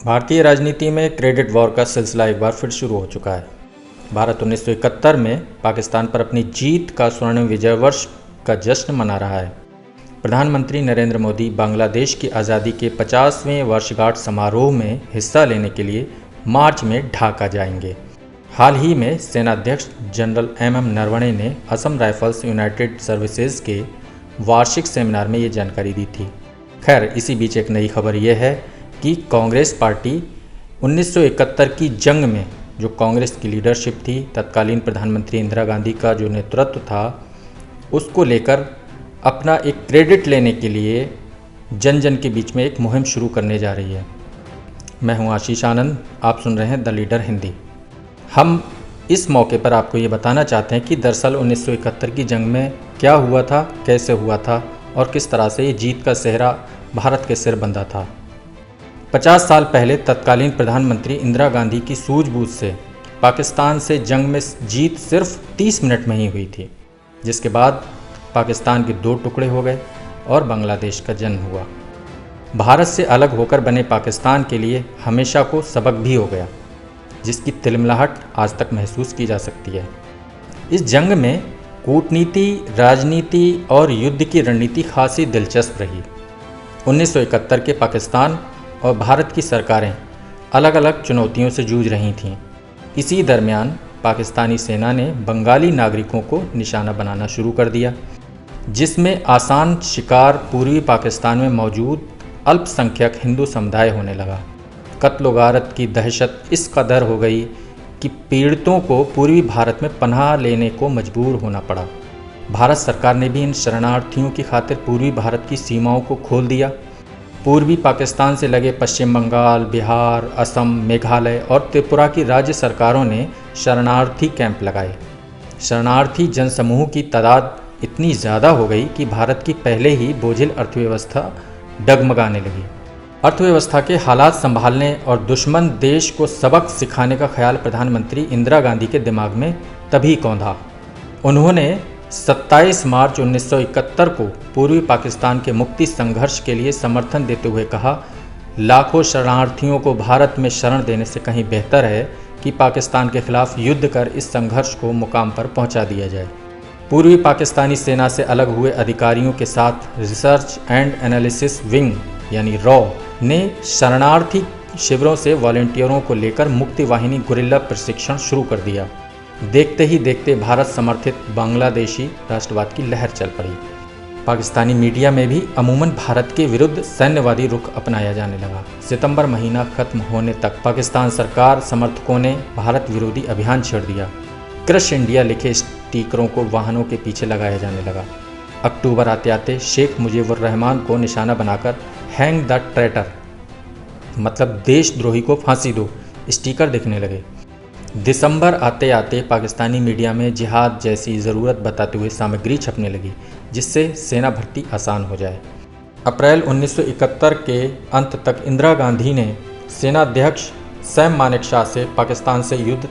भारतीय राजनीति में क्रेडिट वॉर का सिलसिला एक बार फिर शुरू हो चुका है। भारत 1971 में पाकिस्तान पर अपनी जीत का स्वर्ण विजय वर्ष का जश्न मना रहा है। प्रधानमंत्री नरेंद्र मोदी बांग्लादेश की आज़ादी के 50वें वर्षगांठ समारोह में हिस्सा लेने के लिए मार्च में ढाका जाएंगे। हाल ही में सेनाध्यक्ष जनरल एम नरवणे ने असम राइफल्स यूनाइटेड सर्विसेज के वार्षिक सेमिनार में ये जानकारी दी थी। खैर, इसी बीच एक नई खबर यह है कि कांग्रेस पार्टी 1971 की जंग में जो कांग्रेस की लीडरशिप थी, तत्कालीन प्रधानमंत्री इंदिरा गांधी का जो नेतृत्व था, उसको लेकर अपना एक क्रेडिट लेने के लिए जन जन के बीच में एक मुहिम शुरू करने जा रही है। मैं हूं आशीष आनंद, आप सुन रहे हैं द लीडर हिंदी। हम इस मौके पर आपको ये बताना चाहते हैं कि दरअसल 1971 की जंग में क्या हुआ था, कैसे हुआ था और किस तरह से ये जीत का सेहरा भारत के सिर बंधा था। 50 साल पहले तत्कालीन प्रधानमंत्री इंदिरा गांधी की सूझबूझ से पाकिस्तान से जंग में जीत सिर्फ 30 मिनट में ही हुई थी, जिसके बाद पाकिस्तान के 2 टुकड़े हो गए और बांग्लादेश का जन्म हुआ। भारत से अलग होकर बने पाकिस्तान के लिए हमेशा को सबक भी हो गया, जिसकी तिलमिलाहट आज तक महसूस की जा सकती है। इस जंग में कूटनीति, राजनीति और युद्ध की रणनीति खासी दिलचस्प रही। 1971 के पाकिस्तान और भारत की सरकारें अलग अलग चुनौतियों से जूझ रही थीं। इसी दरमियान पाकिस्तानी सेना ने बंगाली नागरिकों को निशाना बनाना शुरू कर दिया, जिसमें आसान शिकार पूर्वी पाकिस्तान में मौजूद अल्पसंख्यक हिंदू समुदाय होने लगा। कत्ल गारत की दहशत इस कदर हो गई कि पीड़ितों को पूर्वी भारत में पनाह लेने को मजबूर होना पड़ा। भारत सरकार ने भी इन शरणार्थियों की खातिर पूर्वी भारत की सीमाओं को खोल दिया। पूर्वी पाकिस्तान से लगे पश्चिम बंगाल, बिहार, असम, मेघालय और त्रिपुरा की राज्य सरकारों ने शरणार्थी कैंप लगाए। शरणार्थी जनसमूह की तादाद इतनी ज़्यादा हो गई कि भारत की पहले ही बोझिल अर्थव्यवस्था डगमगाने लगी। अर्थव्यवस्था के हालात संभालने और दुश्मन देश को सबक सिखाने का ख्याल प्रधानमंत्री इंदिरा गांधी के दिमाग में तभी कौंधा। उन्होंने 27 मार्च 1971 को पूर्वी पाकिस्तान के मुक्ति संघर्ष के लिए समर्थन देते हुए कहा, लाखों शरणार्थियों को भारत में शरण देने से कहीं बेहतर है कि पाकिस्तान के खिलाफ युद्ध कर इस संघर्ष को मुकाम पर पहुंचा दिया जाए। पूर्वी पाकिस्तानी सेना से अलग हुए अधिकारियों के साथ रिसर्च एंड एनालिसिस विंग यानी रॉ ने शरणार्थी शिविरों से वॉलंटियरों को लेकर मुक्ति वाहिनी गुरिल्ला प्रशिक्षण शुरू कर दिया। देखते ही देखते भारत समर्थित बांग्लादेशी राष्ट्रवाद की लहर चल पड़ी। पाकिस्तानी मीडिया में भी अमूमन भारत के विरुद्ध सैन्यवादी रुख अपनाया जाने लगा। सितंबर महीना खत्म होने तक पाकिस्तान सरकार समर्थकों ने भारत विरोधी अभियान छेड़ दिया। क्रश इंडिया लिखे स्टिकरों को वाहनों के पीछे लगाया जाने लगा। अक्टूबर आते आते शेख मुजीबुर रहमान को निशाना बनाकर हैंग द ट्रेटर मतलब देशद्रोही को फांसी दो स्टिकर दिखने लगे। दिसंबर आते आते पाकिस्तानी मीडिया में जिहाद जैसी ज़रूरत बताते हुए सामग्री छपने लगी, जिससे सेना भर्ती आसान हो जाए। अप्रैल 1971 के अंत तक इंदिरा गांधी ने सेनाध्यक्ष सैम मानेकशॉ से पाकिस्तान से युद्ध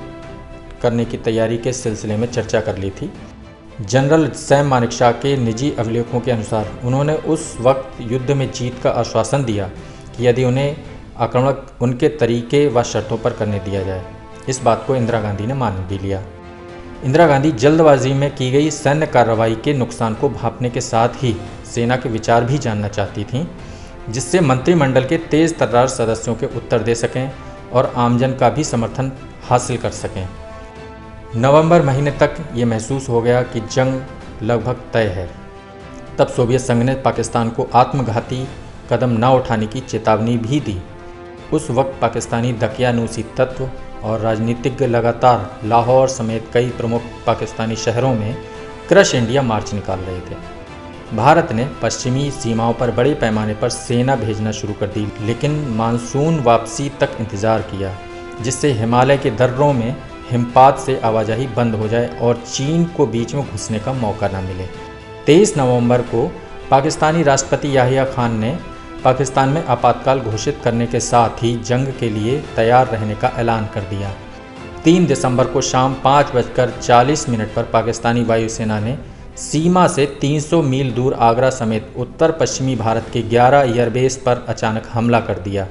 करने की तैयारी के सिलसिले में चर्चा कर ली थी। जनरल सैम मानेकशॉ के निजी अभिलेखों के अनुसार उन्होंने उस वक्त युद्ध में जीत का आश्वासन दिया कि यदि उन्हें आक्रमण उनके तरीके व शर्तों पर करने दिया जाए। इस बात को इंदिरा गांधी ने मान भी लिया। इंदिरा गांधी जल्दबाजी में की गई सैन्य कार्रवाई के नुकसान को भांपने के साथ ही सेना के विचार भी जानना चाहती थीं, जिससे मंत्रिमंडल के तेज तर्रार सदस्यों के उत्तर दे सकें और आमजन का भी समर्थन हासिल कर सकें। नवंबर महीने तक ये महसूस हो गया कि जंग लगभग तय है। तब सोवियत संघ ने पाकिस्तान को आत्मघाती कदम न उठाने की चेतावनी भी दी। उस वक्त पाकिस्तानी दकियानूसी तत्व और राजनीतिज्ञ लगातार लाहौर समेत कई प्रमुख पाकिस्तानी शहरों में क्रश इंडिया मार्च निकाल रहे थे। भारत ने पश्चिमी सीमाओं पर बड़े पैमाने पर सेना भेजना शुरू कर दी, लेकिन मानसून वापसी तक इंतज़ार किया, जिससे हिमालय के दर्रों में हिमपात से आवाजाही बंद हो जाए और चीन को बीच में घुसने का मौका न मिले। 23 नवंबर को पाकिस्तानी राष्ट्रपति याहिया खान ने पाकिस्तान में आपातकाल घोषित करने के साथ ही जंग के लिए तैयार रहने का ऐलान कर दिया। 3 दिसंबर को शाम 5:40 पर पाकिस्तानी वायुसेना ने सीमा से 300 मील दूर आगरा समेत उत्तर पश्चिमी भारत के 11 एयरबेस पर अचानक हमला कर दिया।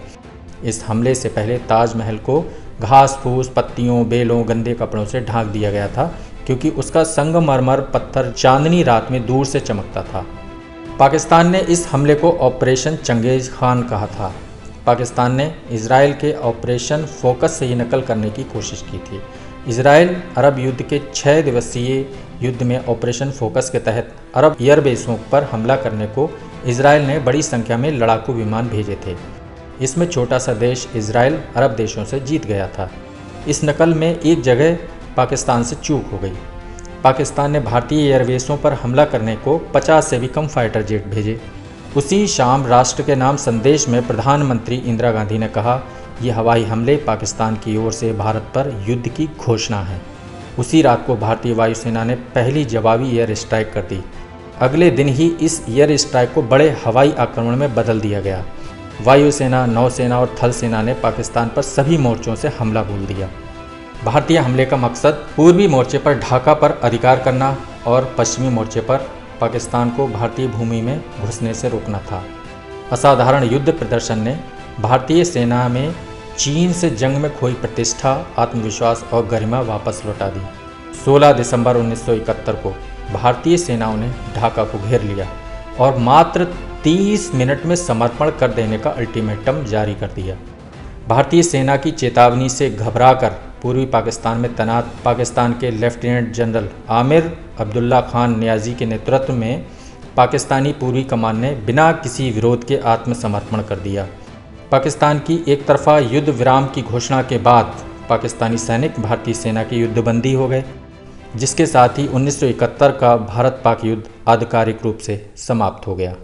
इस हमले से पहले ताजमहल को घास फूस, पत्तियों, बेलों, गंदे कपड़ों से ढांक दिया गया था क्योंकि उसका संगमरमर पत्थर चांदनी रात में दूर से चमकता था। पाकिस्तान ने इस हमले को ऑपरेशन चंगेज़ खान कहा था। पाकिस्तान ने इजराइल के ऑपरेशन फोकस से ये नकल करने की कोशिश की थी। इजराइल अरब युद्ध के 6 दिवसीय युद्ध में ऑपरेशन फोकस के तहत अरब एयरबेसों पर हमला करने को इजराइल ने बड़ी संख्या में लड़ाकू विमान भेजे थे। इसमें छोटा सा देश इजराइल अरब देशों से जीत गया था। इस नकल में एक जगह पाकिस्तान से चूक हो गई। पाकिस्तान ने भारतीय एयरबेसों पर हमला करने को 50 से भी कम फाइटर जेट भेजे। उसी शाम राष्ट्र के नाम संदेश में प्रधानमंत्री इंदिरा गांधी ने कहा, ये हवाई हमले पाकिस्तान की ओर से भारत पर युद्ध की घोषणा है। उसी रात को भारतीय वायुसेना ने पहली जवाबी एयर स्ट्राइक कर दी। अगले दिन ही इस एयर स्ट्राइक को बड़े हवाई आक्रमण में बदल दिया गया। वायुसेना, नौसेना और थल सेना ने पाकिस्तान पर सभी मोर्चों से हमला बोल दिया। भारतीय हमले का मकसद पूर्वी मोर्चे पर ढाका पर अधिकार करना और पश्चिमी मोर्चे पर पाकिस्तान को भारतीय भूमि में घुसने से रोकना था। असाधारण युद्ध प्रदर्शन ने भारतीय सेना में चीन से जंग में खोई प्रतिष्ठा, आत्मविश्वास और गरिमा वापस लौटा दी। 16 दिसंबर 1971 को भारतीय सेनाओं ने ढाका को घेर लिया और मात्र 30 मिनट में समर्पण कर देने का अल्टीमेटम जारी कर दिया। भारतीय सेना की चेतावनी से घबराकर पूर्वी पाकिस्तान में तैनात पाकिस्तान के लेफ्टिनेंट जनरल आमिर अब्दुल्ला खान नियाजी के नेतृत्व में पाकिस्तानी पूर्वी कमान ने बिना किसी विरोध के आत्मसमर्पण कर दिया। पाकिस्तान की एक तरफा युद्ध विराम की घोषणा के बाद पाकिस्तानी सैनिक भारतीय सेना की युद्धबंदी हो गए, जिसके साथ ही 1971 का भारत पाक युद्ध आधिकारिक रूप से समाप्त हो गया।